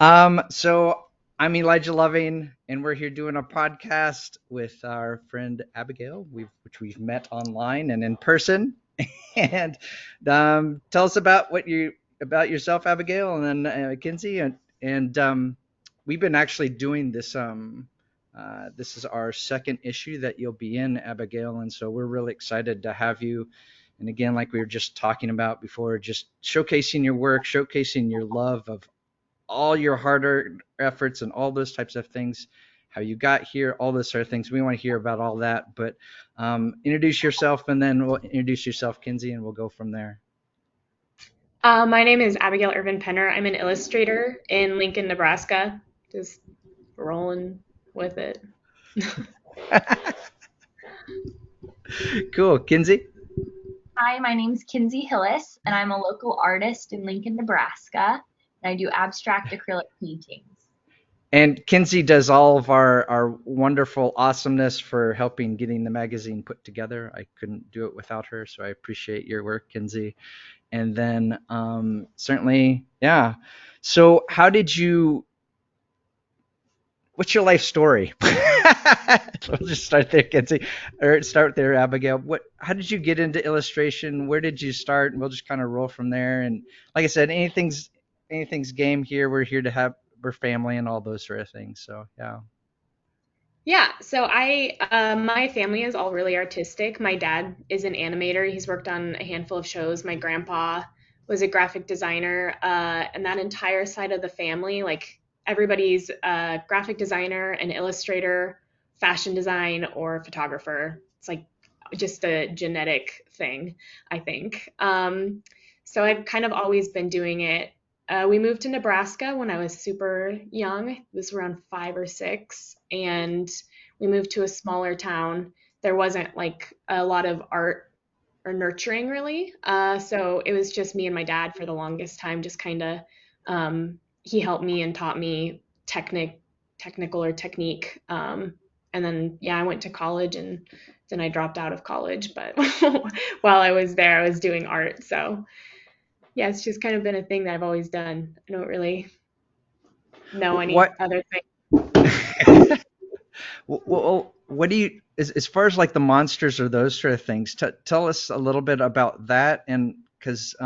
So I'm Elijah Loving, and we're here doing a podcast with our friend Abigail, which we've met online and in person. And tell us about yourself, Abigail, and then Kinsey, and we've been actually doing this. This is our second issue that you'll be in, Abigail, and so we're really excited to have you. And again, like we were just talking about before, just showcasing your work, showcasing your love of all your harder efforts and all those types of things, how you got here, all those sort of things. We want to hear about all that, but introduce yourself and then we'll introduce yourself, Kinsey, and we'll go from there. My name is Abigail Irvin Penner. I'm an illustrator in Lincoln, Nebraska. Just rolling with it. Cool. Kinsey? Hi, my name's Kinsey Hillis, and I'm a local artist in Lincoln, Nebraska, and I do abstract acrylic paintings. And Kinsey does all of our wonderful awesomeness for helping getting the magazine put together. I couldn't do it without her, so I appreciate your work, Kinsey. And then certainly, yeah. So how did you what's your life story? We'll just start there, Kenzie, or start there, Abigail. How did you get into illustration? Where did you start? And we'll just kind of roll from there. And like I said, anything's game here. We're family and all those sort of things. So yeah. Yeah, so my family is all really artistic. My dad is an animator. He's worked on a handful of shows. My grandpa was a graphic designer, and that entire side of the family, like everybody's a graphic designer, an illustrator, fashion design, or photographer. It's like just a genetic thing, I think. So I've kind of always been doing it. We moved to Nebraska when I was super young. It was around 5 or 6, and we moved to a smaller town. There wasn't like a lot of art or nurturing really. So it was just me and my dad for the longest time, just kind of he helped me and taught me technical or technique. And then yeah, I went to college and then I dropped out of college, but while I was there, I was doing art. So yeah, it's just kind of been a thing that I've always done. I don't really know any What other thing. what do you as far as like the monsters or those sort of things? Tell us a little bit about that, and because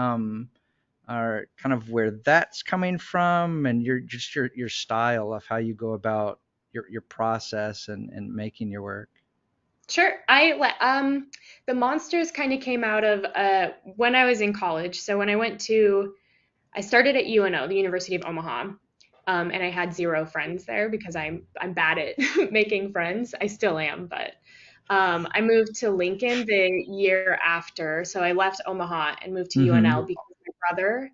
are kind of where that's coming from and your style of how you go about your process and making your work. Sure. The monsters kind of came out of when I was in college. So when I started at UNO, the University of Omaha, and I had zero friends there because I'm bad at making friends. I still am, but I moved to Lincoln the year after. So I left Omaha and moved to UNL Mm-hmm. because my brother,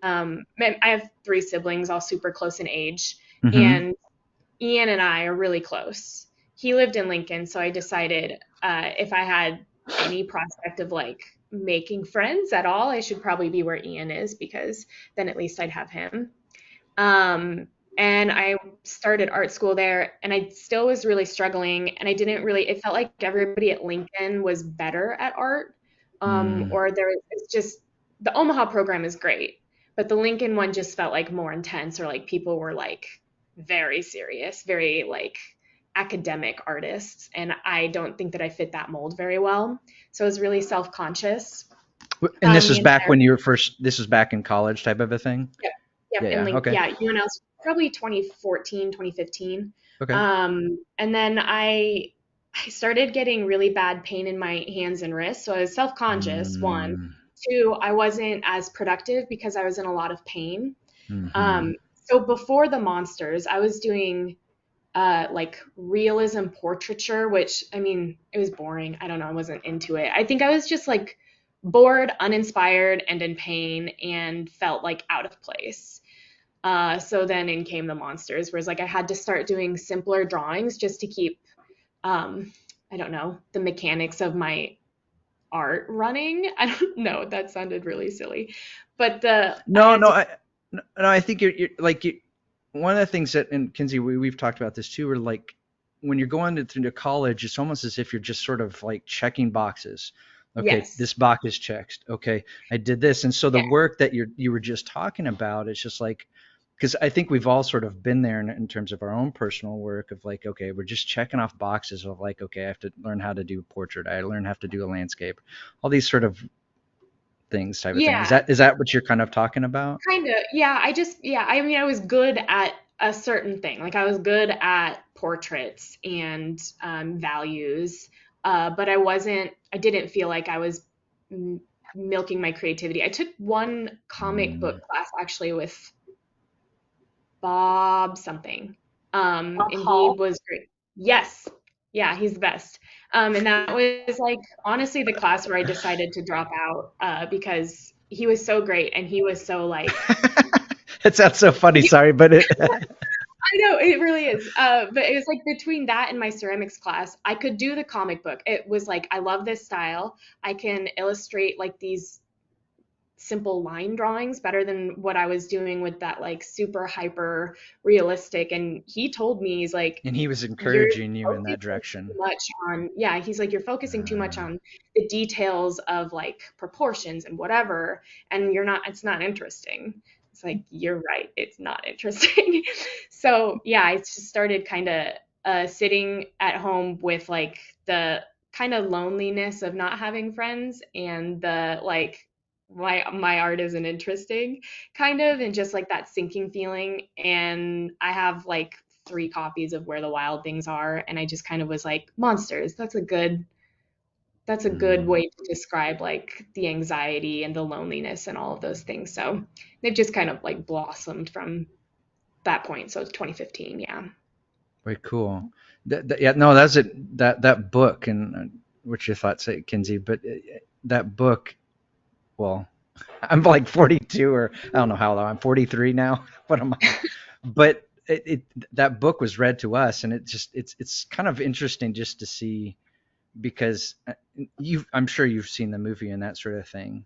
I have 3 siblings, all super close in age, Mm-hmm. and Ian and I are really close. He lived in Lincoln, so I decided if I had any prospect of like making friends at all, I should probably be where Ian is because then at least I'd have him. And I started art school there, and I still was really struggling, and I didn't really. It felt like everybody at Lincoln was better at art, Mm. or there. It's just the Omaha program is great, but the Lincoln one just felt like more intense, or like people were like very serious, very like academic artists, and I don't think that I fit that mold very well. So I was really self-conscious. And this is The back entire when you were first. This is back in college type of a thing. Yep, yep, Yeah. and Yeah. Okay. yeah, UNL's probably 2014, 2015. Okay. And then I started getting really bad pain in my hands and wrists, so I was self-conscious, one. Mm. Two, I wasn't as productive because I was in a lot of pain. Mm-hmm. So before the monsters, I was doing like realism portraiture, which I mean, it was boring. I don't know, I wasn't into it. I think I was just like bored, uninspired, and in pain and felt like out of place. So then in came the monsters, whereas like I had to start doing simpler drawings just to keep, um, I don't know, the mechanics of my art running. I don't know, that sounded really silly, but I No, had no, to. I think you're like one of the things that, and Kinsey, we've talked about this too, where like when you're going through college, it's almost as if you're just sort of like checking boxes. Okay, Yes, this box is checked. Okay, I did this, and so the yeah, work that you were just talking about, it's just like because I think we've all sort of been there in terms of our own personal work of like, okay, we're just checking off boxes of like, okay, I have to learn how to do a portrait. I learn how to do a landscape, all these sort of things type of thing. Yeah, Is that what you're kind of talking about? kind of. Yeah, I mean, I was good at a certain thing. Like I was good at portraits and values, but I didn't feel like I was m milking my creativity. I took one comic book Mm. class actually with Bob something. Bob And he Hall. was great. Yes. Yeah, he's the best. And that was like honestly the class where I decided to drop out because he was so great and he was so like It sounds so funny, sorry, but it I know it really is. But it was like between that and my ceramics class, I could do the comic book. It was like I love this style. I can illustrate like these simple line drawings better than what I was doing with that like super hyper realistic. And he told me, he's like, and he was you're encouraging you in focusing that direction. too much on, yeah, he's like, you're focusing too much Uh, on the details of like proportions and whatever, and it's not interesting. It's like, you're right, it's not interesting. So yeah, I just started kind of sitting at home with like the kind of loneliness of not having friends and the like my art isn't interesting kind of, and just like that sinking feeling. And I have like 3 copies of Where the Wild Things Are, and I just kind of was like, monsters, that's a good mm. way to describe like the anxiety and the loneliness and all of those things. So they've just kind of like blossomed from that point. So it's 2015. Yeah. Very cool. Yeah, no, that's it. That book and what's your thoughts, Kinsey? But that book, well, I'm like 42 or I don't know how long. I'm 43 now. What am I? But that book was read to us, and it's kind of interesting just to see because I'm sure you've seen the movie and that sort of thing.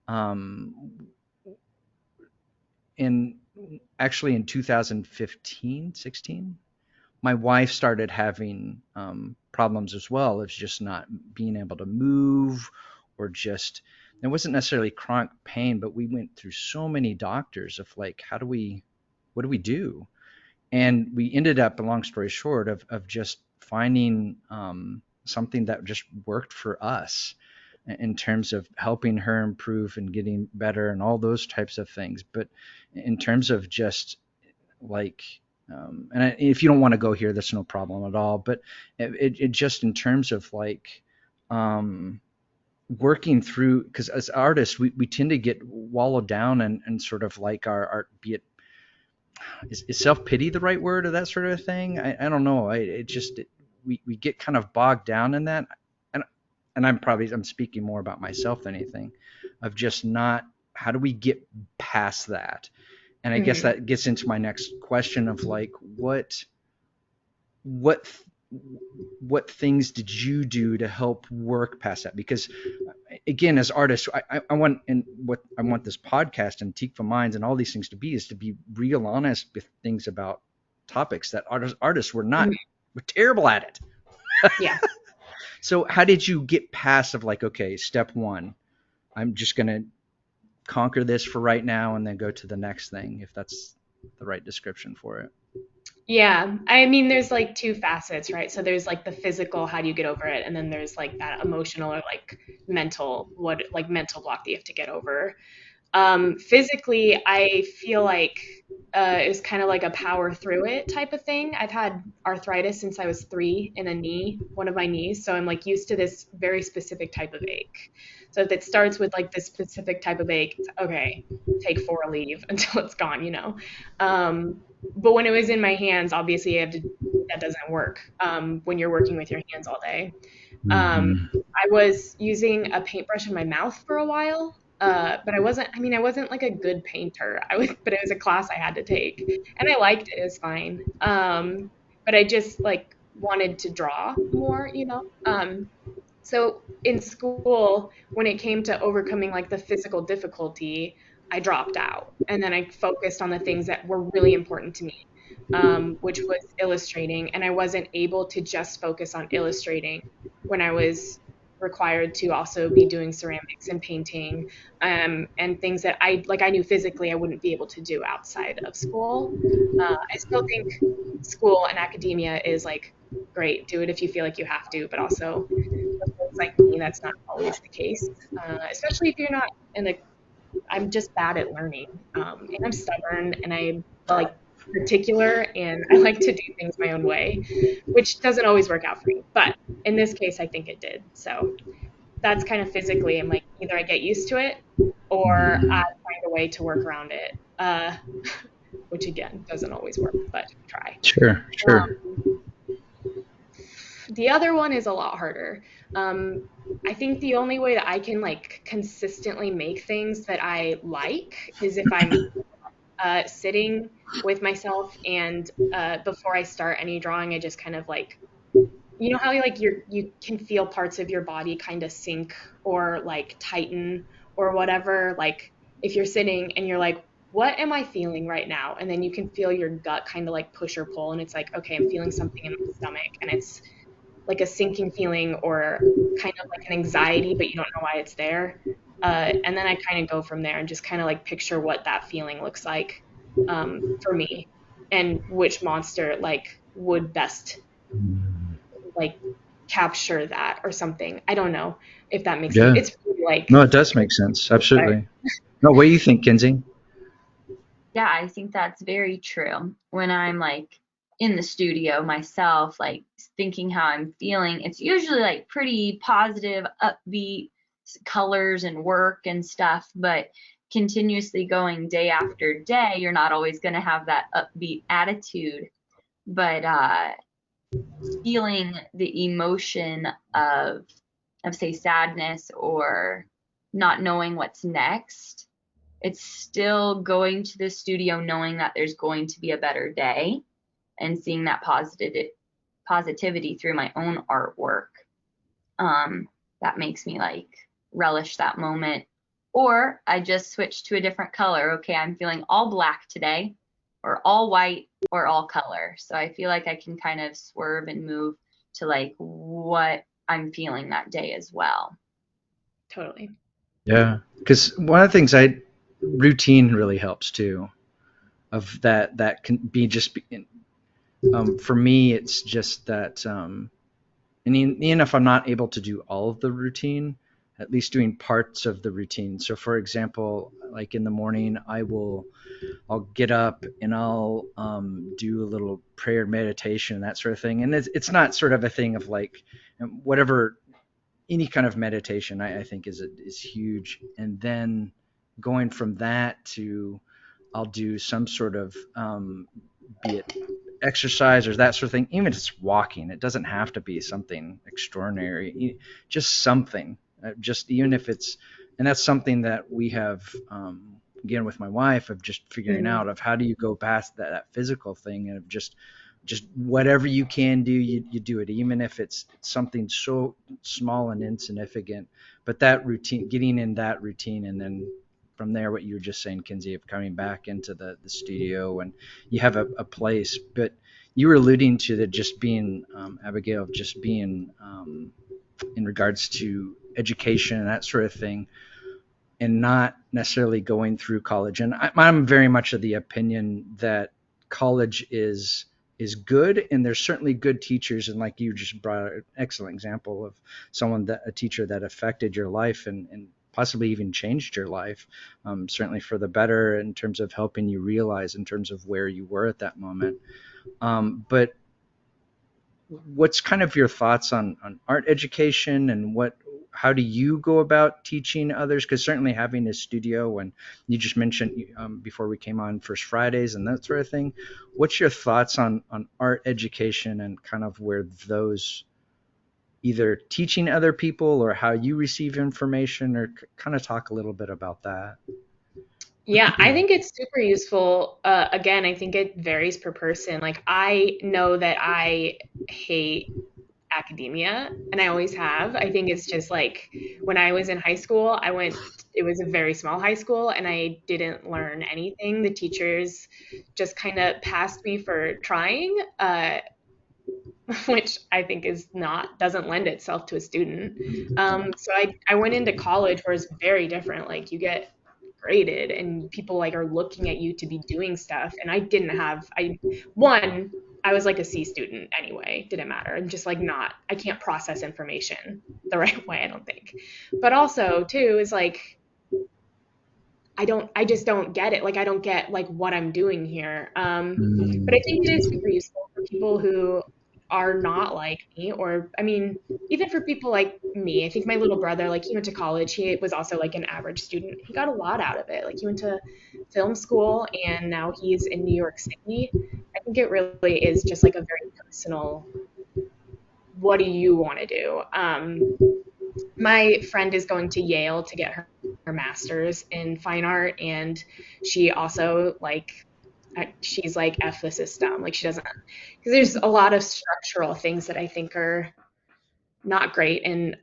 Um, in actually in 2015, 16, my wife started having problems as well. It's just not being able to move or just, it wasn't necessarily chronic pain, but we went through so many doctors of like, what do we do? And we ended up, a long story short, of just finding something that just worked for us in terms of helping her improve and getting better and all those types of things. But in terms of just like if you don't want to go here, that's no problem at all. But it just in terms of like um, working through, because as artists, we tend to get wallowed down and sort of like our art, be it is self pity the right word or that sort of thing? I don't know. We get kind of bogged down in that, and I'm speaking more about myself than anything, of just not, how do we get past that? And I guess Hmm. that gets into my next question of like what what things did you do to help work past that? Because again, as artists, I want, and what I want this podcast and Tikva Minds and all these things to be is to be real honest with things about topics that artists were terrible at it. Yeah. So how did you get past of like, okay, step one, I'm just gonna conquer this for right now and then go to the next thing, if that's the right description for it. Yeah, I mean, there's like 2 facets, right? So there's like the physical, how do you get over it? And then there's like that emotional or like mental block that you have to get over. Physically, I feel like it was kind of like a power through it type of thing. I've had arthritis since I was 3 in one of my knees. So I'm like used to this very specific type of ache. So if it starts with like this specific type of ache, it's okay, take 4 leave until it's gone, you know? But when it was in my hands, obviously that doesn't work when you're working with your hands all day. Um, Mm-hmm. I was using a paintbrush in my mouth for a while, but I wasn't like a good painter. But it was a class I had to take, and I liked it. It was fine. But I just like wanted to draw more, you know. So in school, when it came to overcoming like the physical difficulty, I dropped out, and then I focused on the things that were really important to me, which was illustrating. And I wasn't able to just focus on illustrating when I was required to also be doing ceramics and painting, and things that I knew physically I wouldn't be able to do outside of school. I still think school and academia is like great. Do it if you feel like you have to, but also for folks like me, that's not always the case. Especially if you're not in a I'm just bad at learning. And I'm stubborn and I'm like particular and I like to do things my own way, which doesn't always work out for me. But in this case, I think it did. So that's kind of physically, I'm like, either I get used to it or I find a way to work around it, which again doesn't always work, but try. Sure, sure. The other one is a lot harder. I think the only way that I can like consistently make things that I like is if I'm sitting with myself and before I start any drawing, I just kind of like, you know how you can feel parts of your body kind of sink or like tighten or whatever. Like if you're sitting and you're like, what am I feeling right now? And then you can feel your gut kind of like push or pull, and it's like, okay, I'm feeling something in my stomach, and it's like a sinking feeling or kind of like an anxiety, but you don't know why it's there. And then I kind of go from there and just kind of like picture what that feeling looks like for me, and which monster like would best like capture that or something. I don't know if that makes sense. Yeah. It's really like, No, it does make sense. Absolutely. No, what do you think, Kinsey? Yeah, I think that's very true. When I'm like in the studio myself, like thinking how I'm feeling, it's usually like pretty positive, upbeat colors and work and stuff, but continuously going day after day, you're not always going to have that upbeat attitude. But feeling the emotion of say sadness or not knowing what's next, it's still going to the studio knowing that there's going to be a better day and seeing that positivity through my own artwork. That makes me like relish that moment. Or I just switch to a different color. Okay, I'm feeling all black today, or all white, or all color. So I feel like I can kind of swerve and move to like what I'm feeling that day as well. totally. Yeah, because one of the things routine really helps too. Of that can be for me, it's just that, and even if I'm not able to do all of the routine, at least doing parts of the routine. So, for example, like in the morning, I'll get up and I'll do a little prayer meditation, that sort of thing. And it's not sort of a thing of like whatever, any kind of meditation I think is huge. And then going from that to I'll do some sort of be it exercise or that sort of thing. Even if it's walking, it doesn't have to be something extraordinary. Just something. Just even if it's, and that's something that we have again with my wife of just figuring out of how do you go past that physical thing and of just whatever you can do, you do it, even if it's something so small and insignificant. But that routine, getting in that routine, and then from there, what you were just saying, Kinsey, of coming back into the studio and you have a place. But you were alluding to that just being, Abigail, of just being in regards to education and that sort of thing, and not necessarily going through college. And I'm very much of the opinion that college is good, and there's certainly good teachers, and like you just brought an excellent example of a teacher that affected your life and possibly even changed your life, certainly for the better in terms of helping you realize in terms of where you were at that moment. But what's kind of your thoughts on art education, and how do you go about teaching others? Because certainly having a studio, and you just mentioned before we came on First Fridays and that sort of thing. What's your thoughts on art education and kind of where those either teaching other people or how you receive information, or kind of talk a little bit about that? Yeah, I think it's super useful. Again, I think it varies per person. Like, I know that I hate academia, and I always have. I think it's just like when I was in high school, it was a very small high school, and I didn't learn anything. The teachers just kind of passed me for trying. which I think doesn't lend itself to a student. So I went into college where it's very different. Like you get graded and people like are looking at you to be doing stuff. And I was like a C student anyway, didn't matter. I'm just like I can't process information the right way, I don't think. But also too is like, I just don't get it. Like I don't get like what I'm doing here. But I think it is super useful for people who are not like me, or I mean, even for people like me. I think my little brother, like he went to college. He was also like an average student. He got a lot out of it. Like he went to film school and now he's in New York City. I think it really is just like a very personal, what do you want to do? My friend is going to Yale to get her master's in fine art, and she also like she's like F the system. Like she doesn't, because there's a lot of structural things that I think are not great in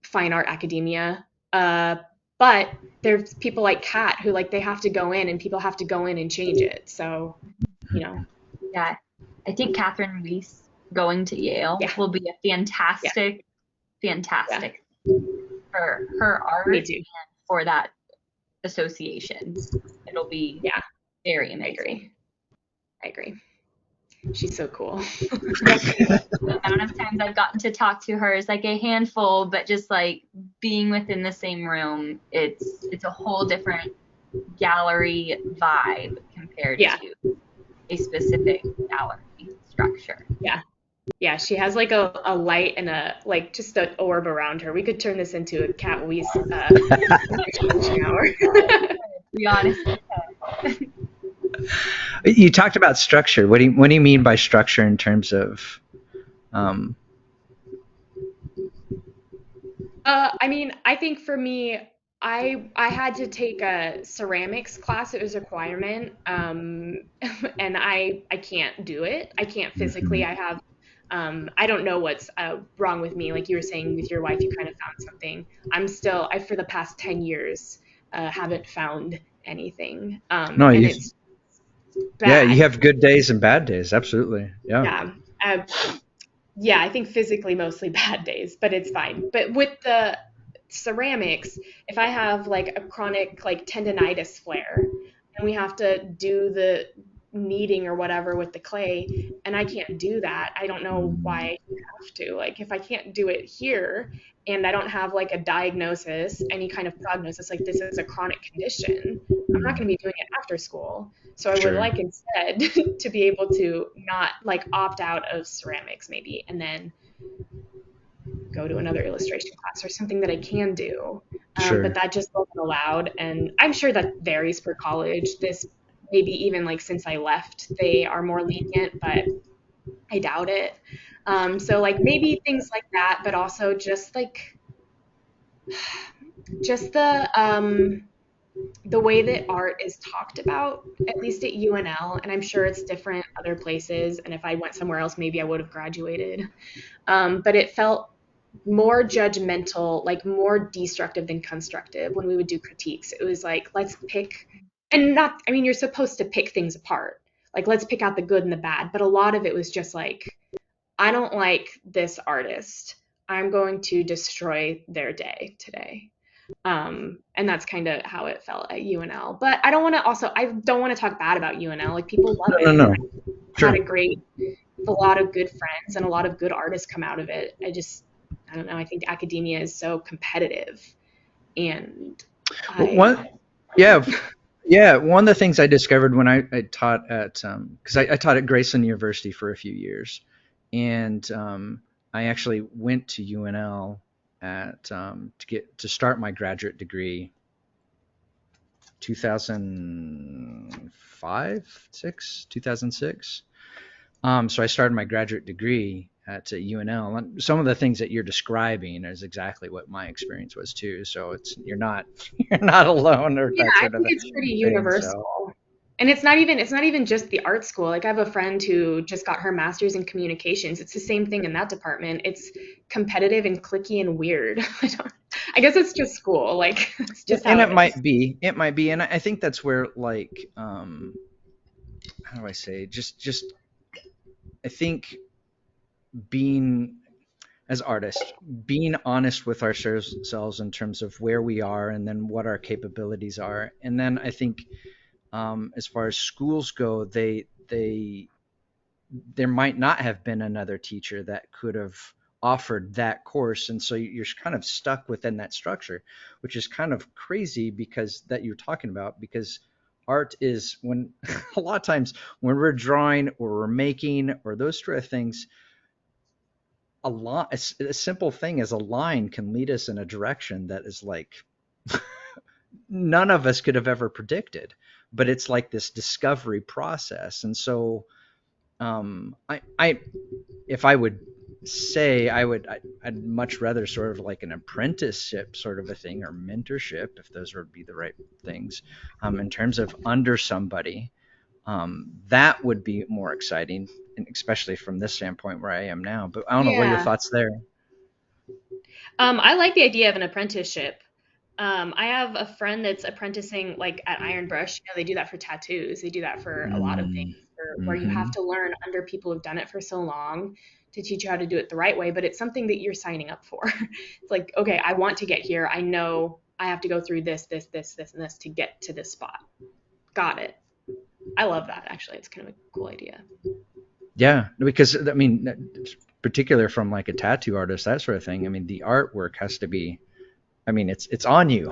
fine art academia. But there's people like Kat who like they have to go in and people have to go in and change it. So, you know, Yeah, I think Catherine Reese going to Yale yeah, will be a fantastic, yeah, fantastic for her me art too. and for that association. It'll be Yeah, very I amazing. agree. I agree. She's so cool. The amount of times I've gotten to talk to her is like a handful, but just like being within the same room, it's a whole different gallery vibe compared Yeah, to a specific gallery structure. yeah. Yeah, she has like a light and a like just an orb around her. We could turn this into a Cat Weiss hour. We honestly You talked about structure. What do you mean by structure in terms of I mean, I think for me, I had to take a ceramics class. It was a requirement, and I can't do it. I can't physically. I have I don't know what's wrong with me. Like you were saying with your wife, you kind of found something. I for the past 10 years haven't found anything, no, and you it's yeah, you bad. have good days and bad days. Absolutely. Yeah. Yeah. Yeah, I think physically mostly bad days, but it's fine. But with the ceramics, if I have like a chronic like tendonitis flare and we have to do the kneading or whatever with the clay and I can't do that, I don't know why I have to. Like if I can't do it here and I don't have like a diagnosis, any kind of prognosis, like this is a chronic condition, I'm not going to be doing it after school. So I would Sure. like instead to be able to not like opt out of ceramics maybe and then go to another illustration class or something that I can do. But Sure. that just wasn't allowed. And I'm sure that varies per college. This maybe even like since I left, they are more lenient, but I doubt it. So like maybe things like that, but also just like just the way that art is talked about, at least at UNL, and I'm sure it's different other places. And if I went somewhere else, maybe I would have graduated. But it felt more judgmental, like more destructive than constructive when we would do critiques. It was like, let's pick, and not, I mean, you're supposed to pick things apart. Like, let's pick out the good and the bad. But a lot of it was just like, I don't like this artist. I'm going to destroy their day today. And that's kind of how it felt at UNL. But I don't want to talk bad about UNL. Like, people love No, it. no, no. I had Sure. a lot of good friends and a lot of good artists come out of it. I don't know. I think academia is so competitive, and One, yeah, yeah. One of the things I discovered when I taught at because I taught at Grayson University for a few years, and I actually went to UNL at to start my graduate degree 2005, 6, 2006. So I started my graduate degree at UNL. And some of the things that you're describing is exactly what my experience was too. So you're not you're not alone or yeah, that I sort of think it's pretty thing. So universal. And it's not even just the art school. Like I have a friend who just got her master's in communications. It's the same thing in that department. It's competitive and cliquey and weird. I guess it's just school. Like it's just and how it it is. might be, and I think that's where like how do I say just I think being as artists, being honest with ourselves in terms of where we are and then what our capabilities are. And then I think as far as schools go, they there might not have been another teacher that could have offered that course, and so you're kind of stuck within that structure, which is kind of crazy because that you're talking about, because art is when a lot of times when we're drawing or we're making or those sort of things, a simple thing as a line can lead us in a direction that is like none of us could have ever predicted, but it's like this discovery process. And so I if I would say I'd much rather sort of like an apprenticeship sort of a thing, or mentorship, if those would be the right things, in terms of under somebody. That would be more exciting, and especially from this standpoint where I am now. But I don't know, what are your Yeah. thoughts there? I like the idea of an apprenticeship. I have a friend that's apprenticing like at Iron Brush. You know, they do that for tattoos. They do that for a lot of Mm, things where you have mm-hmm. to learn under people who've done it for so long to teach you how to do it the right way. But it's something that you're signing up for. It's like, okay, I want to get here. I know I have to go through this, and this to get to this spot. Got it. I love that, actually. It's kind of a cool idea. Yeah, because I mean, particular from like a tattoo artist, that sort of thing. I mean, the artwork has to be. I mean, it's on you.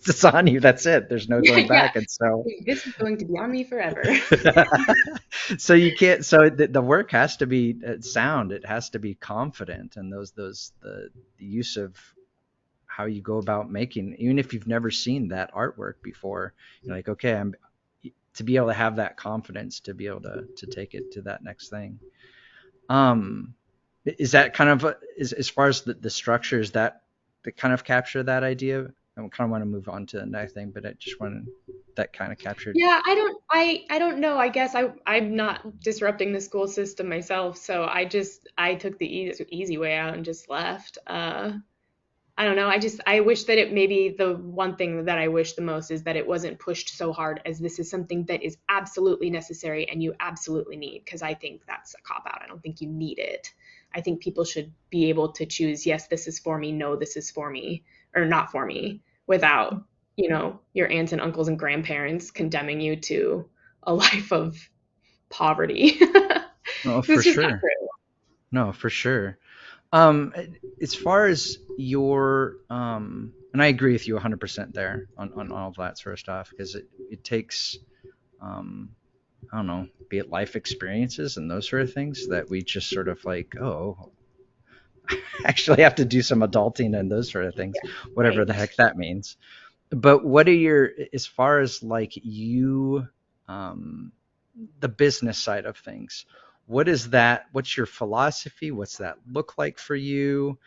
It's on you. That's it. There's no going Yeah. back. And so, This is going to be on me forever. so you can't. So the work has to be sound. It has to be confident, and the use of how you go about making, even if you've never seen that artwork before, you're like, okay, I'm to be able to have that confidence to be able to take it to that next thing. Um, is that kind of as far as the structure, is that kind of capture that idea? I kind of want to move on to the next thing, but I just wanted that kind of captured. Yeah, I don't know. I guess I'm not disrupting the school system myself, so I took the easy way out and just left. I don't know. I wish that it maybe the one thing that I wish the most is that it wasn't pushed so hard as this is something that is absolutely necessary and you absolutely need, because I think that's a cop out. I don't think you need it. I think people should be able to choose, yes, this is for me, no, this is for me, or not for me, without, your aunts and uncles and grandparents condemning you to a life of poverty. Oh, for It's just not sure. true. No, for sure. Um, as far as your, and I agree with you 100% there on all of that sort of stuff, because it takes, um, I don't know, be it life experiences and those sort of things that we just sort of like, oh, actually have to do some adulting and those sort of things, whatever Right. the heck that means. But what are your, as far as like you, um, the business side of things, what is that? What's your philosophy? What's that look like for you?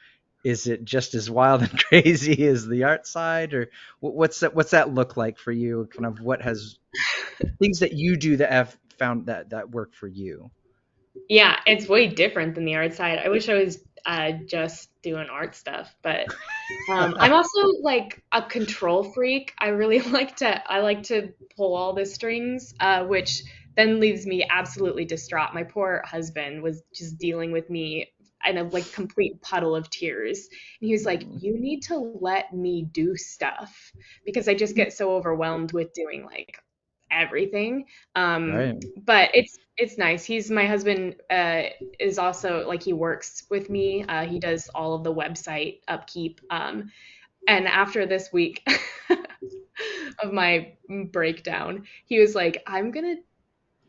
Is it just as wild and crazy as the art side, or what's that look like for you? Kind of what has things that you do that have found that work for you? Yeah, it's way different than the art side. I wish I was just doing art stuff, but I'm also like a control freak. I like to pull all the strings, which then leaves me absolutely distraught. My poor husband was just dealing with me in a like complete puddle of tears. And he was like, "You need to let me do stuff because I just get so overwhelmed with doing like everything." Right. But it's nice. He's my husband is also like he works with me. He does all of the website upkeep. And after this week of my breakdown, he was like, I'm gonna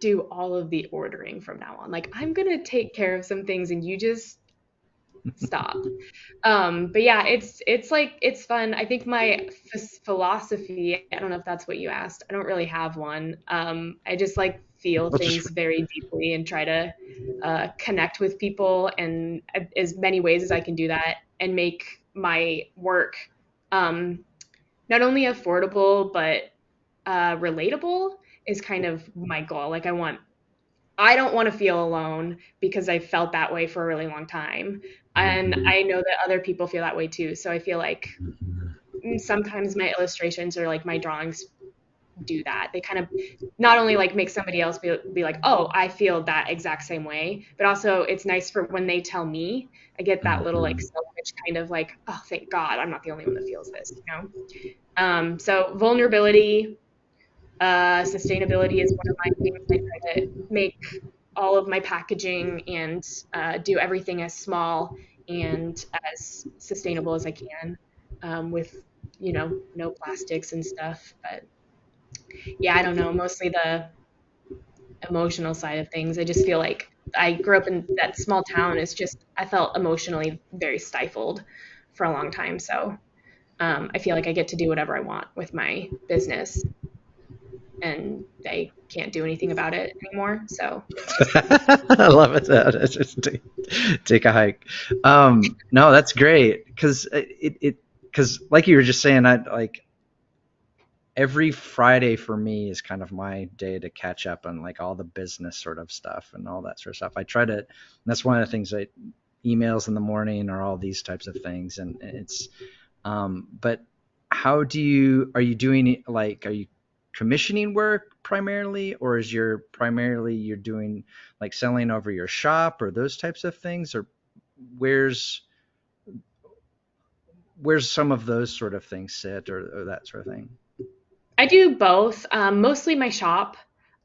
do all of the ordering from now on. Like, I'm gonna take care of some things and you just stop. But yeah, it's like it's fun. I think my philosophy, I don't know if that's what you asked. I don't really have one. I just like feel Let's just things very deeply and try to connect with people and as many ways as I can do that and make my work um, not only affordable but relatable is kind of my goal. Like I don't want to feel alone because I felt that way for a really long time. And I know that other people feel that way too. So I feel like sometimes my illustrations or like my drawings do that. They kind of not only like make somebody else be like, oh, I feel that exact same way, but also it's nice for when they tell me, I get that little like selfish kind of like, oh, thank God I'm not the only one that feels this, you know? So vulnerability, sustainability is one of my things. I try to make all of my packaging and do everything as small and as sustainable as I can, with, you know, no plastics and stuff. But yeah, I don't know, mostly the emotional side of things. I just feel like I grew up in that small town. It's just, I felt emotionally very stifled for a long time. So I feel like I get to do whatever I want with my business, and I can't do anything about it anymore. So I love it. Just take a hike. No, that's great because because like you were just saying, I like every Friday for me is kind of my day to catch up on like all the business sort of stuff and all that sort of stuff. I try to, and that's one of the things I emails in the morning or all these types of things. And it's, but how do you, are you doing it like, are you commissioning work primarily, or is your primarily you're doing like selling over your shop or those types of things, or where's, where's some of those sort of things sit or that sort of thing? I do both, mostly my shop.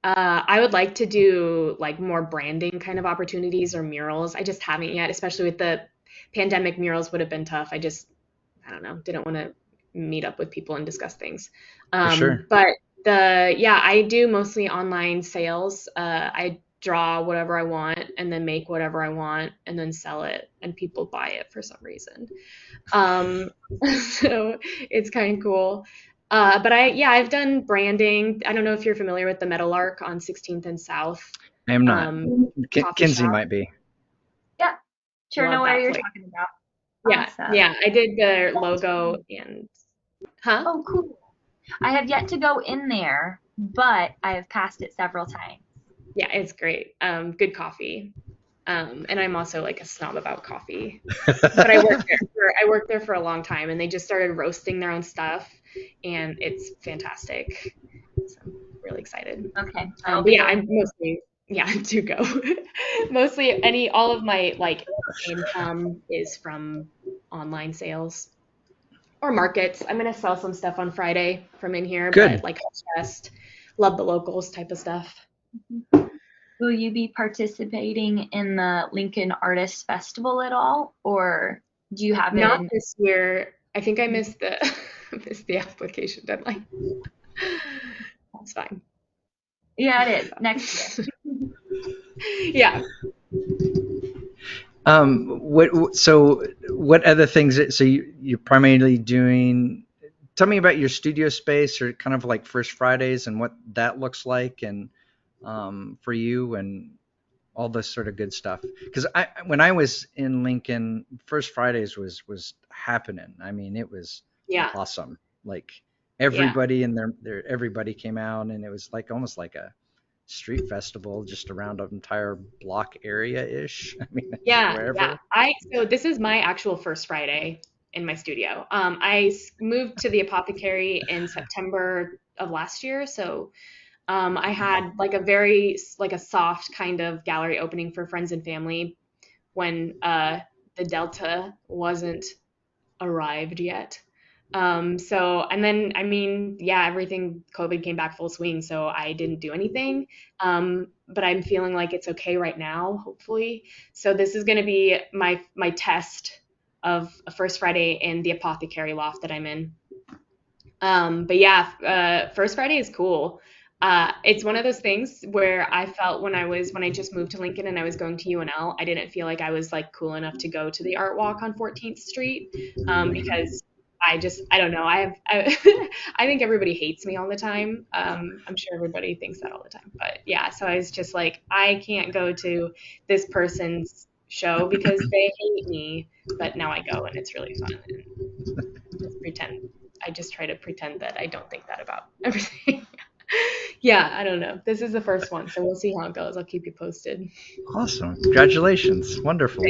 I would like to do like more branding kind of opportunities or murals. I just haven't yet, especially with the pandemic. Murals would have been tough. I don't know, didn't want to meet up with people and discuss things. For sure. But yeah, I do mostly online sales. I draw whatever I want and then make whatever I want and then sell it, and people buy it for some reason. Um, so it's kind of cool. But yeah, I've done branding. I don't know if you're familiar with the Metal Arc on 16th and South, I am not. coffee Kinsey shop. might be. Yeah, sure Love know where that you're place. talking about. Yeah, Awesome. yeah, I did their logo and, huh? Oh, cool. I have yet to go in there, but I have passed it several times. Yeah, it's great. Good coffee. And I'm also like a snob about coffee. But I worked there for a long time, and they just started roasting their own stuff, and it's fantastic. So I'm really excited. Okay. But yeah, I'm mostly, yeah, to go. Mostly all of my like income is from online sales or markets. I'm gonna sell some stuff on Friday from in here, Good. but like just love the locals type of stuff. Will you be participating in the Lincoln Artists Festival at all, or do you have it Not in? this year. I think I missed the missed the application deadline. That's fine. Yeah, it is next year. Yeah. What other things? So you're primarily doing. Tell me about your studio space, or kind of like First Fridays, and what that looks like, and for you, and all this sort of good stuff. Because when I was in Lincoln, First Fridays was happening. I mean, it was Yeah. awesome. Like Yeah. everybody and their everybody came out, and it was like almost like a street festival just around an entire block area ish. I mean, Yeah. wherever. So this is my actual first Friday in my studio. I moved to the Apothecary in September of last year, so I had like a soft kind of gallery opening for friends and family when the Delta wasn't arrived yet. And then, I mean, yeah, COVID came back full swing, so I didn't do anything. But I'm feeling like it's okay right now, hopefully. So this is going to be my test of a First Friday in the Apothecary loft that I'm in. But yeah, First Friday is cool. It's one of those things where I felt when I just moved to Lincoln and I was going to UNL, I didn't feel like I was like cool enough to go to the art walk on 14th Street, because I don't know. I think everybody hates me all the time. I'm sure everybody thinks that all the time, but yeah, so I was just like, I can't go to this person's show because they hate me, but now I go and it's really fun and I just try to pretend that I don't think that about everything. Yeah, I don't know. This is the first one, so we'll see how it goes. I'll keep you posted. Awesome. Congratulations. Wonderful.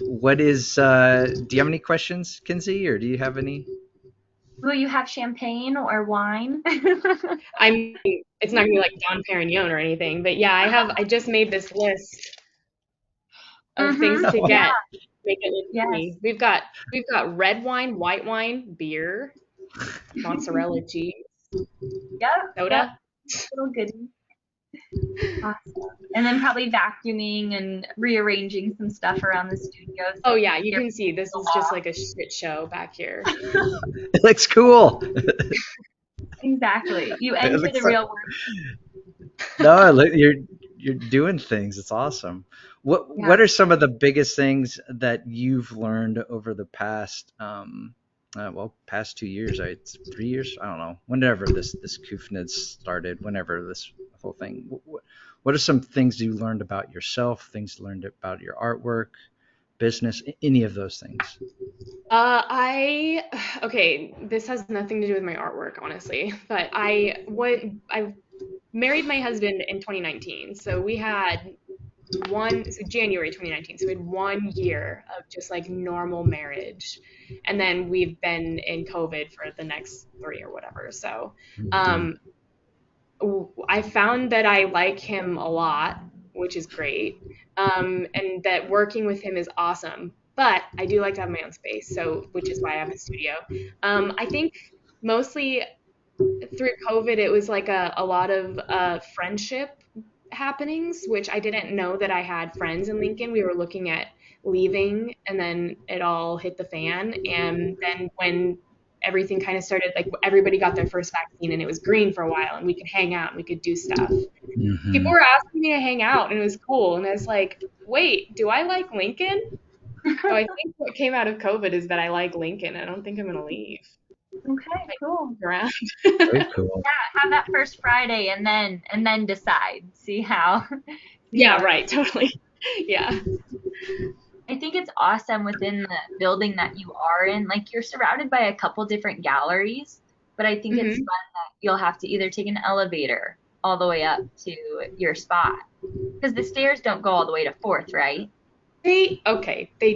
What is, do you have any questions, Kinsey, or do you have any? Will you have champagne or wine? I mean, it's not gonna be like Don Perignon or anything, but yeah, I just made this list of things to Yeah. get. Make it look Yes. pretty. We've got red wine, white wine, beer, mozzarella cheese, Yep. soda. Little goodies. Awesome. And then probably vacuuming and rearranging some stuff around the studio. Oh yeah, you can see this is just like a shit show back here. It looks cool. Exactly. You It enter looks the like, real world. no, you're doing things. It's awesome. What Yeah. are some of the biggest things that you've learned over the past past 2 years? It's 3 years. I don't know. Whenever this Kufnid started, whenever this whole thing. What are some things you learned about yourself? Things you learned about your artwork, business, any of those things? Okay, this has nothing to do with my artwork, honestly, but I married my husband in 2019, so we had January 2019, so we had 1 year of just like normal marriage, and then we've been in COVID for the next 3 or whatever. So, Mhm. um, I found that I like him a lot, which is great, and that working with him is awesome. But I do like to have my own space, so which is why I have a studio. I think mostly through COVID, it was like a lot of friendship happenings, which I didn't know that I had friends in Lincoln. We were looking at leaving, and then it all hit the fan. And then when everything kind of started, like everybody got their first vaccine, and it was green for a while, and we could hang out and we could do stuff. People Mhm. were asking me to hang out, and it was cool. And I was like, wait, do I like Lincoln? So I think what came out of COVID is that I like Lincoln. I don't think I'm gonna leave. Okay, cool. Around. Very cool. Have that first Friday and then decide. See how Yeah, it right, totally. Yeah. I think it's awesome within the building that you are in. Like you're surrounded by a couple different galleries, but I think it's fun Hmm. that you'll have to either take an elevator all the way up to your spot because the stairs don't go all the way to fourth, right? They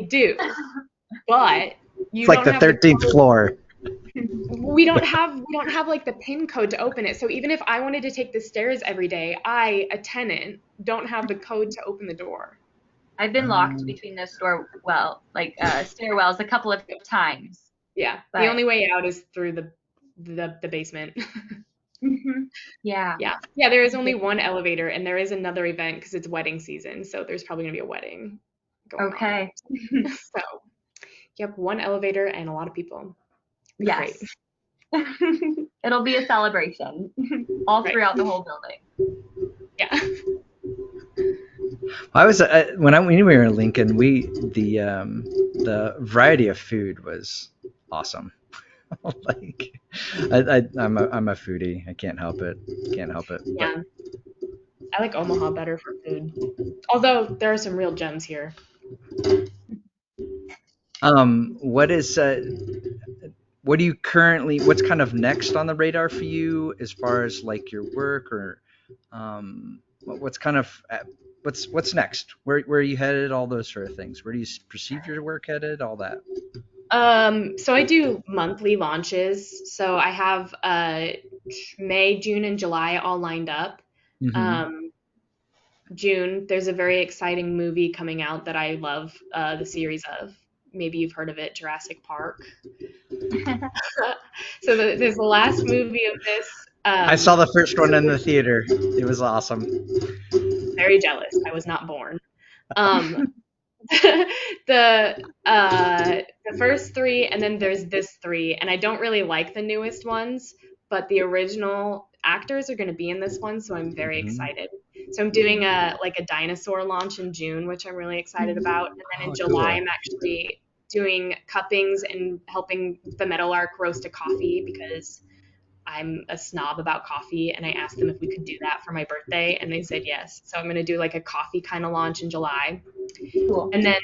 do, but It's you like don't the have the 13th code. floor. We don't have like the pin code to open it. So even if I wanted to take the stairs every day, a tenant, don't have the code to open the door. I've been locked Um, between those stairwells a couple of times, Yeah. The but only way out is through the basement. mhm, yeah. Yeah. Yeah, there is only one elevator and there is another event because it's wedding season, so there's probably gonna be a wedding going on. Okay. So, yep, one elevator and a lot of people. Be great. Yes. It'll be a celebration all Right. throughout the whole building. Yeah. I was when we were in Lincoln, the variety of food was awesome. Like, I'm a foodie. I can't help it. Can't help it. But Yeah. I like Omaha better for food. Although there are some real gems here. what is what do you currently? What's kind of next on the radar for you as far as like your work or what's kind of what's next? Where are you headed? All those sort of things. Where do you perceive your work headed? All that. So I do monthly launches. So I have May, June, and July all lined up. Hmm. Um, June, there's a very exciting movie coming out that I love the series of. Maybe you've heard of it, Jurassic Park. So there's the last movie of this. I saw the first one in the theater. It was awesome. Very jealous. I was not born. Um, the first three, and then there's this three, and I don't really like the newest ones, but the original actors are going to be in this one, so I'm very Hmm. excited. So I'm doing a dinosaur launch in June, which I'm really excited about, and then in Oh, July cool. I'm actually doing cuppings and helping the Metal Arc roast a coffee because I'm a snob about coffee, and I asked them if we could do that for my birthday, and they said yes. So I'm going to do like a coffee kind of launch in July. Cool. And then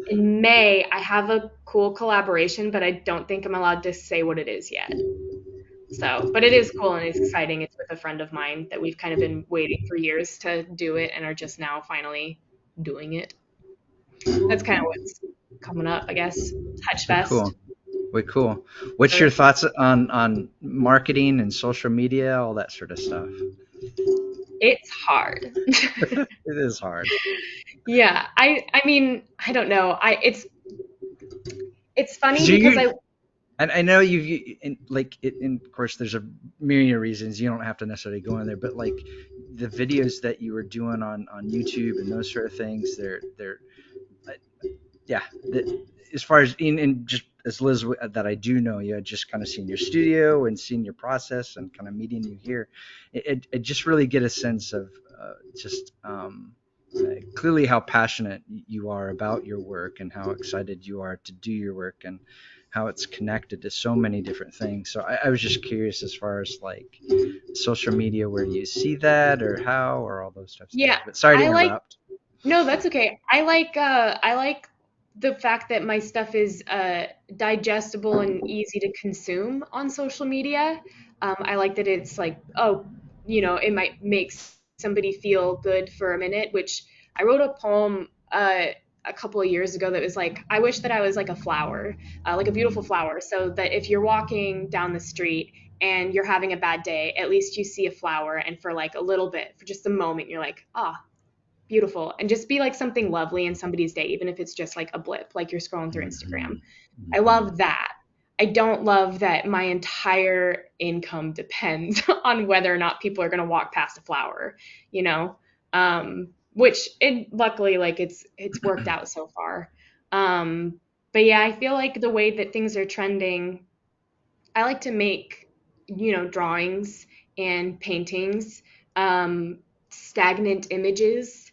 in May, I have a cool collaboration, but I don't think I'm allowed to say what it is yet. So, but it is cool and it's exciting. It's with a friend of mine that we've kind of been waiting for years to do it and are just now finally doing it. That's kind of what's coming up, I guess. Very cool. Touchfest. Way cool. What's your thoughts on marketing and social media, all that sort of stuff? It's hard. It is hard. Yeah, I mean, I don't know. It's funny Because because you, and I know and of course, there's a myriad of reasons you don't have to necessarily go in there, but like the videos that you were doing on YouTube and those sort of things, they're yeah. As far as in just as Liz that I do know, you had just kind of seen your studio and seen your process and kind of meeting you here, it just really get a sense of just clearly how passionate you are about your work and how excited you are to do your work and how it's connected to so many different things. So I was just curious as far as like social media, where do you see that or how or all those types of yeah, things. But sorry to I like interrupt. no, that's okay. I like the fact that my stuff is digestible and easy to consume on social media. I like that it's like, oh, it might make somebody feel good for a minute, which I wrote a poem a couple of years ago that was like, I wish that I was like a flower, like a beautiful flower, so that if you're walking down the street and you're having a bad day, at least you see a flower, and for like a little bit, for just a moment, you're like, ah, beautiful, and just be like something lovely in somebody's day, even if it's just like a blip, like you're scrolling through Instagram. Mhm. I Mhm. love that. I don't love that my entire income depends on whether or not people are going to walk past a flower, you know? Which luckily, like it's worked out so far. But yeah, I feel like the way that things are trending, I like to make, drawings and paintings, stagnant images,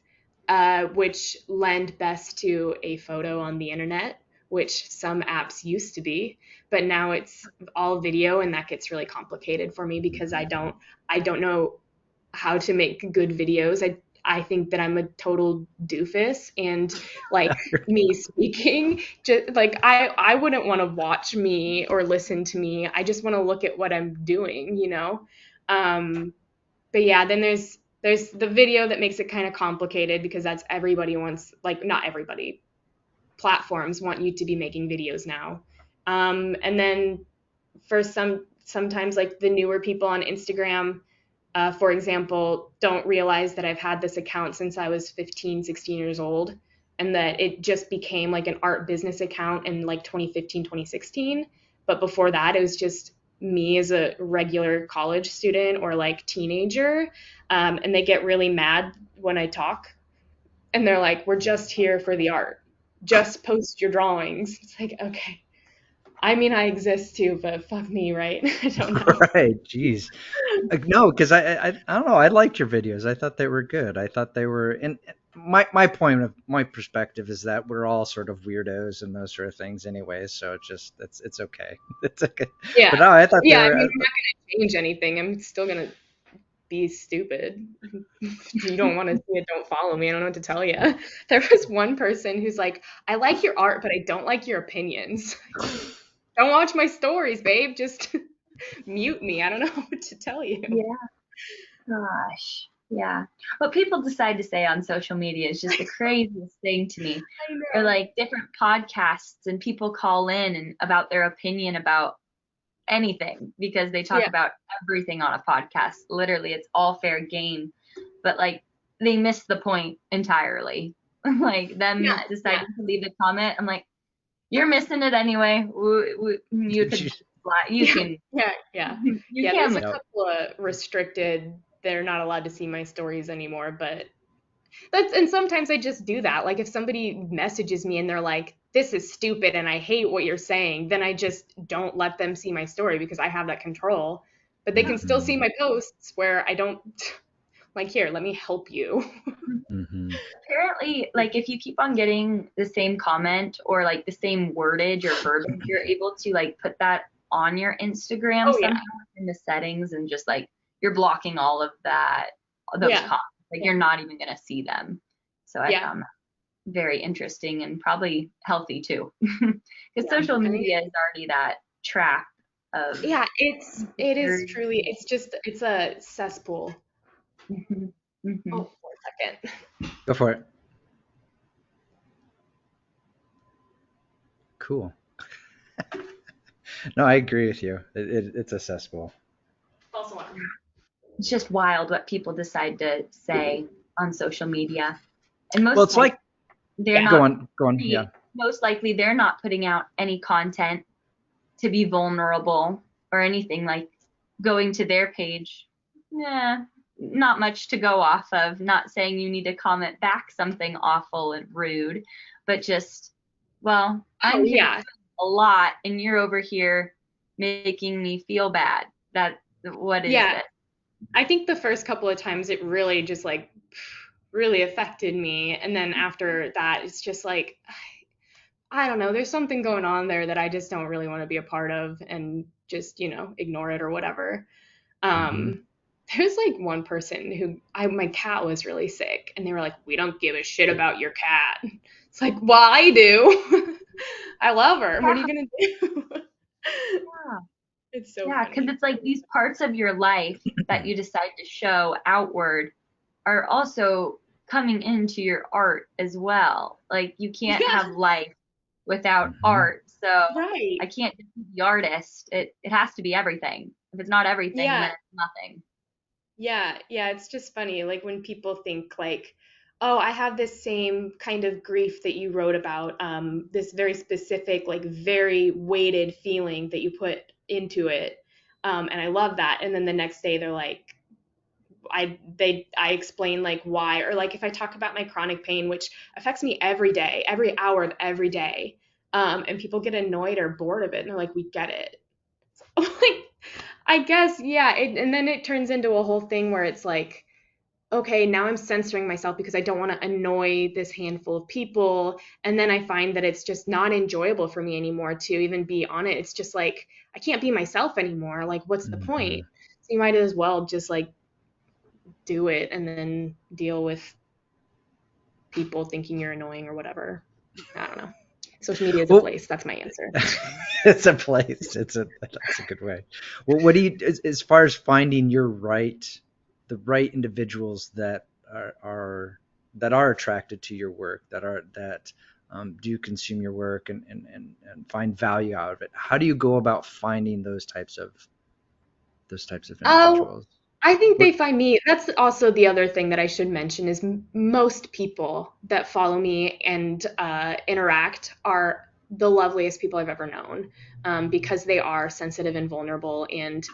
which lend best to a photo on the internet, which some apps used to be, but now it's all video, and that gets really complicated for me because I don't know how to make good videos. I think that I'm a total doofus, and like me speaking, just like I wouldn't want to watch me or listen to me. I just want to look at what I'm doing. Um, but yeah, then there's the video that makes it kind of complicated because that's everybody wants, like, not everybody, platforms want you to be making videos now. And then for sometimes like the newer people on Instagram, for example, don't realize that I've had this account since I was 15, 16 years old, and that it just became like an art business account in like 2015, 2016. But before that, it was just me as a regular college student or like teenager. And they get really mad when I talk, and they're like, we're just here for the art. Just post your drawings. It's like, okay. I mean, I exist too, but fuck me, right? I don't know. Right. Jeez. No, because I don't know. I liked your videos. I thought they were good. I thought they were. And my point of my perspective is that we're all sort of weirdos and those sort of things, anyway. So it's okay. It's okay. Yeah. But no, I thought they Yeah, I were. mean, I'm not gonna change anything. I'm still gonna be stupid. If you don't want to see it, don't follow me. I don't know what to tell you. There was one person who's like, I like your art, but I don't like your opinions. Don't watch my stories, babe. Just mute me. I don't know what to tell you. Yeah, gosh. Yeah. What people decide to say on social media is just the craziest thing to me. I Or know. like different podcasts and people call in and about their opinion about anything because they talk Yeah, about everything on a podcast. Literally, it's all fair game, but like they miss the point entirely. Like them yeah, yeah, deciding to leave a comment, I'm like, you're missing it anyway. You could, you yeah, can, yeah, yeah. you Yeah, can. there's a Yep. couple of restricted, they're not allowed to see my stories anymore, but and sometimes I just do that. Like if somebody messages me and they're like, "This is stupid and I hate what you're saying," then I just don't let them see my story because I have that control. But they can still see Hmm. my posts where I don't like, here, let me help you. Hmm. Apparently, like if you keep on getting the same comment or like the same wordage or verbiage, you're able to like put that on your Instagram Oh yeah. somehow in the settings and just like you're blocking all of that, those Yeah. comments. Like Yeah. you're not even gonna see them. So I Yeah. found that very interesting and probably healthy too. Because Yeah. social I mean, media is already that trap of yeah, it is insecurity. truly, it's a cesspool. Mhm, mhm. Oh, for a second. Go for it. Cool. No, I agree with you. It's a cesspool. Also one. It's just wild what people decide to say on social media. And Well, it's like, they're go not on, go on. Yeah. most likely they're not putting out any content to be vulnerable or anything. Like going to their page, not much to go off of. Not saying you need to comment back something awful and rude, but just, well, Oh, I'm here yeah. a lot and you're over here making me feel bad. What is Yeah. this? I think the first couple of times it really just like really affected me. And then after that, it's just like, I don't know, there's something going on there that I just don't really want to be a part of and just, ignore it or whatever. Hmm. Um, there's like one person my cat was really sick and they were like, we don't give a shit about your cat. It's like, well, I do. I love her. What are you going to do? Yeah. It's so Yeah, because funny. it's like these parts of your life that you decide to show outward are also coming into your art as well. Like you can't Yeah, have life without Hmm. art. So right. I can't just be the artist. It has to be everything. If it's not everything, then Yeah, it's nothing. yeah. It's just funny, like when people think like, oh, I have this same kind of grief that you wrote about, this very specific, like very weighted feeling that you put into it. And I love that. And then the next day they're like, I explain like why, or like if I talk about my chronic pain, which affects me every day, every hour of every day, and people get annoyed or bored of it, and they're like, we get it. Like, I guess, yeah. And then it turns into a whole thing where it's like, okay, now I'm censoring myself because I don't want to annoy this handful of people. And then I find that it's just not enjoyable for me anymore to even be on it. It's just like, I can't be myself anymore. Like, what's the point? Hmm. So you might as well just like do it and then deal with people thinking you're annoying or whatever. I don't know. Social media is a Well, place. That's my answer. it's a place. That's a good way. Well, what do you, as far as finding the right individuals that are attracted to your work, that do consume your work and find value out of it? How do you go about finding those types of Oh, individuals? I think they What? find me. That's also the other thing that I should mention is most people that follow me and interact are the loveliest people I've ever known, because they are sensitive and vulnerable, and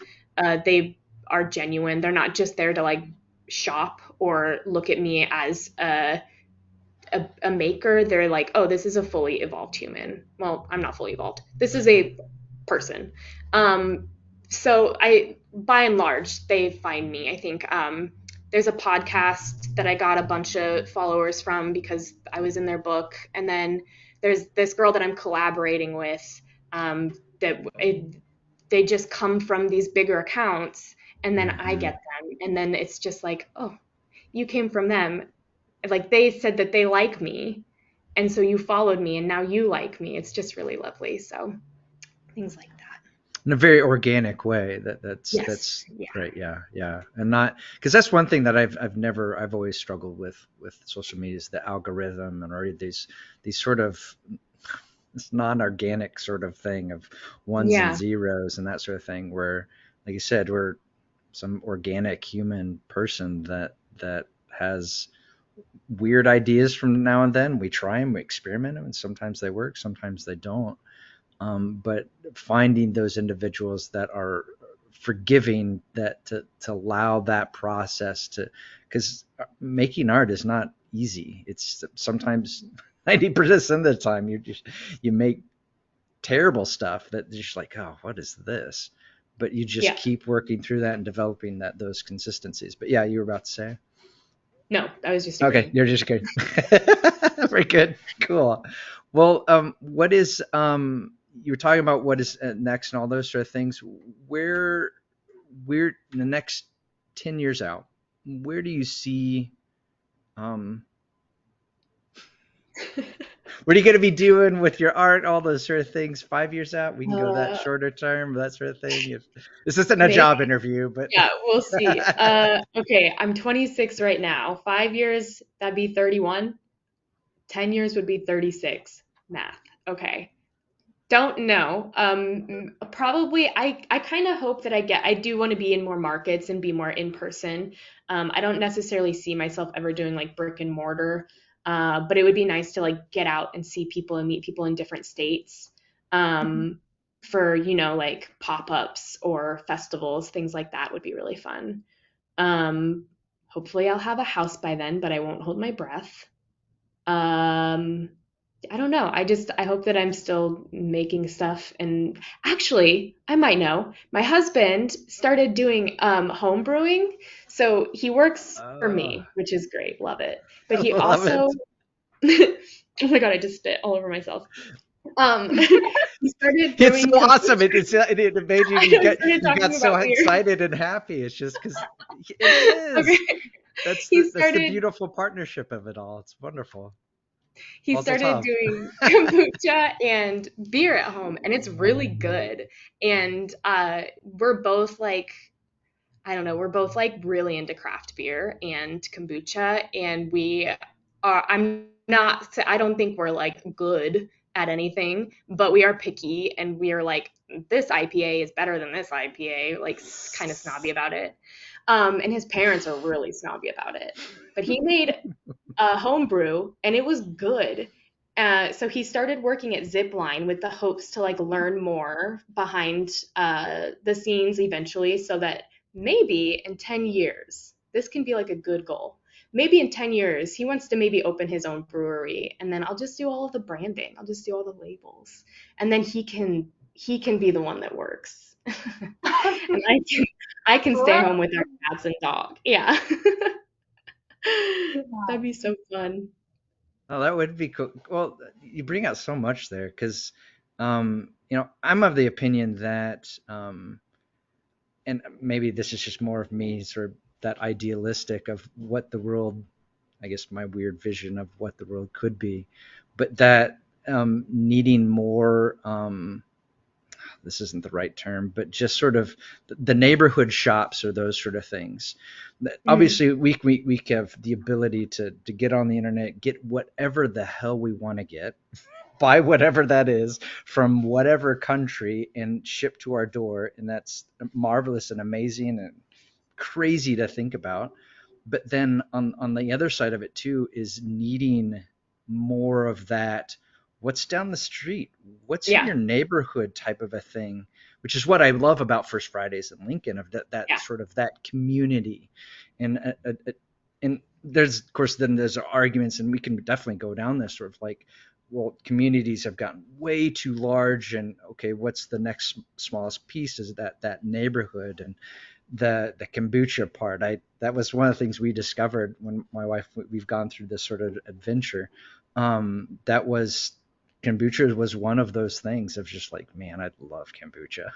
they are genuine. They're not just there to like shop or look at me as a maker. They're like, oh, this is a fully evolved human. Well, I'm not fully evolved. This is a person. Um, so by and large, they find me. I think there's a podcast that I got a bunch of followers from because I was in their book, and then there's this girl that I'm collaborating with, that they just come from these bigger accounts, and then I Hmm. get them, and then it's just like, oh, you came from them. Like they said that they like me, and so you followed me and now you like me. It's just really lovely. So things like that. In a very organic way. Yes. That's Yeah. right. Yeah, yeah, and not because that's one thing that I've always struggled with social media is the algorithm and or these sort of this non-organic sort of thing of ones and Yeah. zeros and that sort of thing where, like you said, we're some organic human person that has weird ideas from now and then. We try them, we experiment them, and sometimes they work, sometimes they don't. But finding those individuals that are forgiving, that to allow that process to, because making art is not easy. It's sometimes 90% of the time you make terrible stuff that you're just like, oh, what is this? But you just Yeah. keep working through that and developing those consistencies. But yeah, you were about to say. No, I was just Okay, agreeing. you're just kidding. Very good. Cool. Well, what is you were talking about what is next and all those sort of things. Where we're in the next 10 years out, where do you see um what are you going to be doing with your art, all those sort of things 5 years out? We can go that Uh, shorter term, that sort of thing. If this isn't a maybe. job interview, but Yeah, we'll see. Okay, I'm 26 right now. 5 years, that'd be 31. 10 years would be 36. Math. Okay. Don't know. Probably I kind of hope that I do want to be in more markets and be more in person. I don't necessarily see myself ever doing like brick and mortar, but it would be nice to like get out and see people and meet people in different states. Um, for, like pop-ups or festivals, things like that would be really fun. Um, Hopefully I'll have a house by then, but I won't hold my breath. Um, I don't know. I hope that I'm still making stuff. And actually, I might know. My husband started doing home brewing, so he works for Oh, me, which is great. Love it. But I he love also, it. oh my God, I just spit all over myself. He started It's so brewing awesome. kombucha. It made you I know I started you got talking so about beer. excited and happy. It's just because it Okay. is. He That's the started beautiful partnership of it all. It's wonderful. he Mazel started tov. doing kombucha and beer at home, and it's really good. And we're both like, I don't know, we're both like really into craft beer and kombucha, and I don't think we're like good at anything, but we are picky, and we are like, this IPA is better than this IPA, like kind of snobby about it. And his parents are really snobby about it. But he made a home brew and it was good. So he started working at Zipline with the hopes to like learn more behind the scenes eventually, so that maybe in 10 years, this can be like a good goal. Maybe in 10 years, he wants to maybe open his own brewery, and then I'll just do all of the branding. I'll just do all the labels. And then he can be the one that works. And I can stay home with our cats and dog. Yeah. That'd be so fun. Oh, that would be cool. Well, you bring out so much there because, I'm of the opinion that, and maybe this is just more of me, sort of that idealistic of what the world, I guess my weird vision of what the world could be, but that needing more. This isn't the right term, but just sort of the neighborhood shops or those sort of things. Mm. Obviously, we have the ability to get on the internet, get whatever the hell we want to get, buy whatever that is from whatever country, and ship to our door, and that's marvelous and amazing and crazy to think about. But then on the other side of it too is needing more of that, what's down the street, what's in Yeah, your neighborhood type of a thing, which is what I love about First Fridays in Lincoln, of that yeah, sort of that community. And there's, of course, then there's arguments, and we can definitely go down this sort of like, well, communities have gotten way too large, and okay, what's the next smallest piece? Is that neighborhood? And the kombucha part, I that was one of the things we discovered when my wife, we've gone through this sort of adventure. That was Kombucha was one of those things of just like, man, I love kombucha.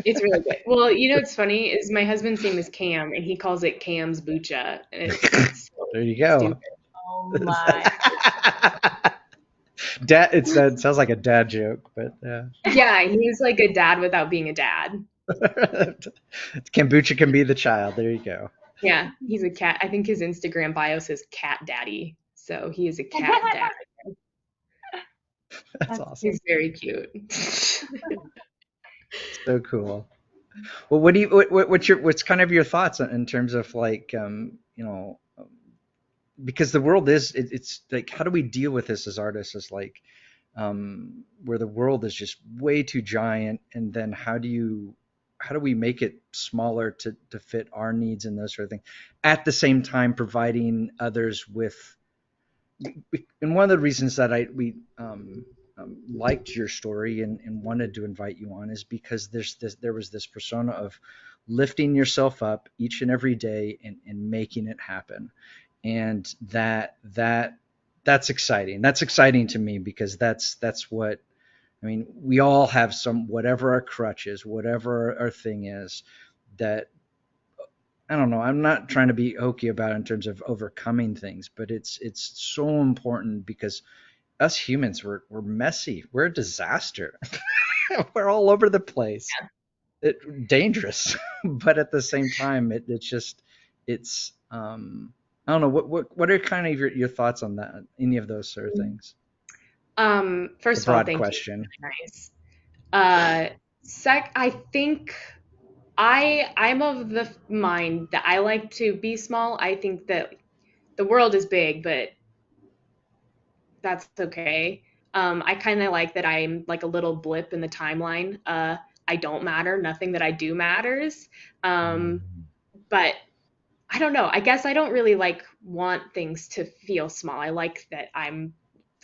it's really good. Well, what's funny is my husband's name is Cam, and he calls it Cam's Bucha, and it's so There you go. stupid. Oh my. Dad, it sounds like a dad joke, but Yeah, he's like a dad without being a dad. kombucha can be the child. There you go. Yeah, he's a cat. I think his Instagram bio says cat daddy, so he is a cat dad. That's That's awesome. He's very cute. So cool. Well, what's kind of your thoughts in terms of like, because the world is, it's like, how do we deal with this as artists, as like, where the world is just way too giant, and then how do we make it smaller to fit our needs and those sort of things, at the same time providing others with. And one of the reasons that liked your story, and wanted to invite you on, is because there was this persona of lifting yourself up each and every day, and making it happen. And that's exciting. That's exciting to me, because that's what, I mean, we all have some, whatever our crutch is, whatever our thing is, that, I don't know. I'm not trying to be hokey about it in terms of overcoming things, but it's so important, because us humans, we're messy. We're a disaster. We're all over the place. Dangerous, but at the same time, it's just, it's I don't know, what are kind of your thoughts on that, any of those sort of things. It's a First of all, broad thank you. question. Really nice. Uh, I think I'm of the mind that I like to be small. I think that the world is big, but that's okay. I kind of like that I'm like a little blip in the timeline. I don't matter. Nothing that I do matters. Um, Mm, but I don't know. I guess I don't really like want things to feel small. I like that I'm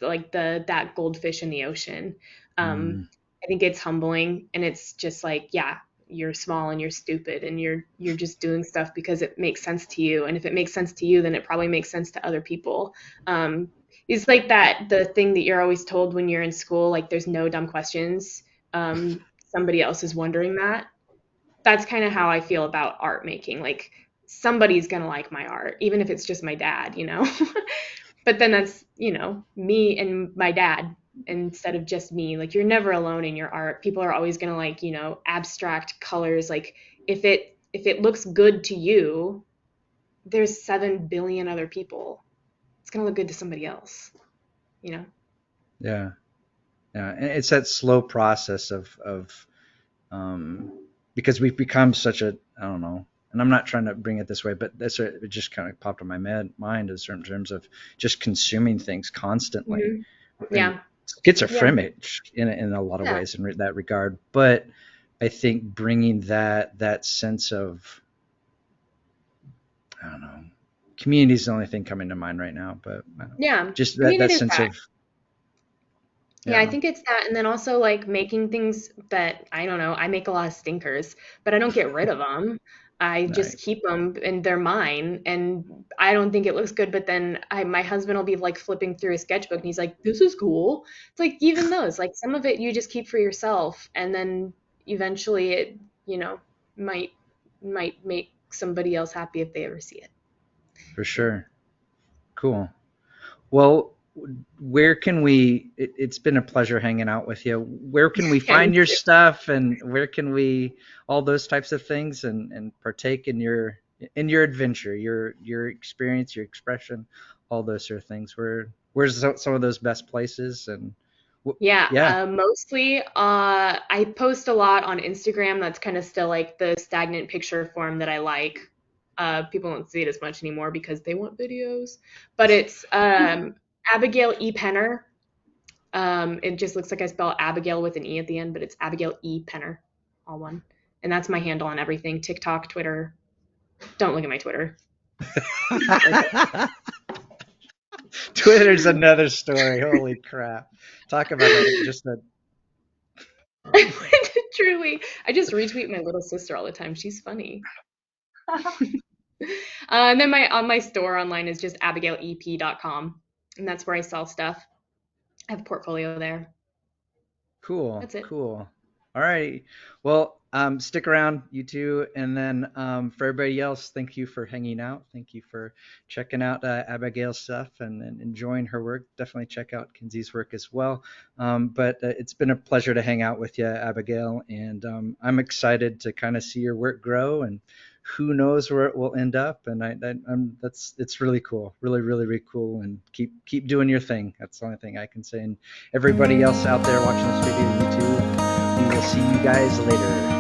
like that goldfish in the ocean. Um, mm, I think it's humbling, and it's just like, yeah, you're small and you're stupid and you're just doing stuff because it makes sense to you. And if it makes sense to you, then it probably makes sense to other people. It's like the thing that you're always told when you're in school, like there's no dumb questions. Somebody else is wondering that. That's kind of how I feel about art making. Like somebody's gonna like my art, even if it's just my dad, you know. But then that's, me and my dad instead of just me. Like you're never alone in your art. People are always gonna like, abstract colors. Like if it looks good to you, there's 7 billion other people. It's gonna look good to somebody else, you know? yeah. Yeah. And it's that slow process of um, because we've become such a, I don't know, and I'm not trying to bring it this way, but it just kind of popped in my mind in certain terms of just consuming things constantly Hmm. and Yeah. Yeah. schizophrenic in a lot of Yeah. ways in that regard. But I think bringing that sense of, I don't know, community is the only thing coming to mind right now, but Yeah. just I mean, that it is sense that. of, Yeah, I yeah, think it's that. And then also like making things that I don't know, I make a lot of stinkers, but I don't get rid of them. I just nice, keep them and they're mine. And I don't think it looks good, but then my husband will be like flipping through his sketchbook and he's like, this is cool. It's like even those, like some of it you just keep for yourself. And then eventually it, you know, might might make somebody else happy if they ever see it. for Yeah. sure. Cool. Well, where can it's been a pleasure hanging out with you. Where can we Yeah, me find your too. stuff and where can we, all those types of things and partake in your adventure, your experience, your expression, all those sort of things. Where's some of those best places and Yeah, yeah, mostly I post a lot on Instagram. That's kind of still like the stagnant picture form that I like. People don't see it as much anymore because they want videos. But it's Abigail E. Penner. It just looks like I spell Abigail with an E at the end, but it's Abigail E. Penner, all one. And that's my handle on everything: TikTok, Twitter. Don't look at my Twitter. Right Twitter's another story. Holy crap. Talk about just a there. Truly, I just retweet my little sister all the time. She's funny. And then my on my store online is just abigailepcom, and that's where I sell stuff. I have a portfolio there. cool, That's it. cool. All right. Well, stick around, you two, and then for everybody else, thank you for hanging out. Thank you for checking out Abigail's stuff and enjoying her work. Definitely check out Kinsey's work as well. But it's been a pleasure to hang out with you, Abigail, and I'm excited to kind of see your work grow and who knows where it will end up. And it's really cool, really, really, really cool. And keep doing your thing. That's the only thing I can say. And everybody else out there watching this video, YouTube, we will see you guys later.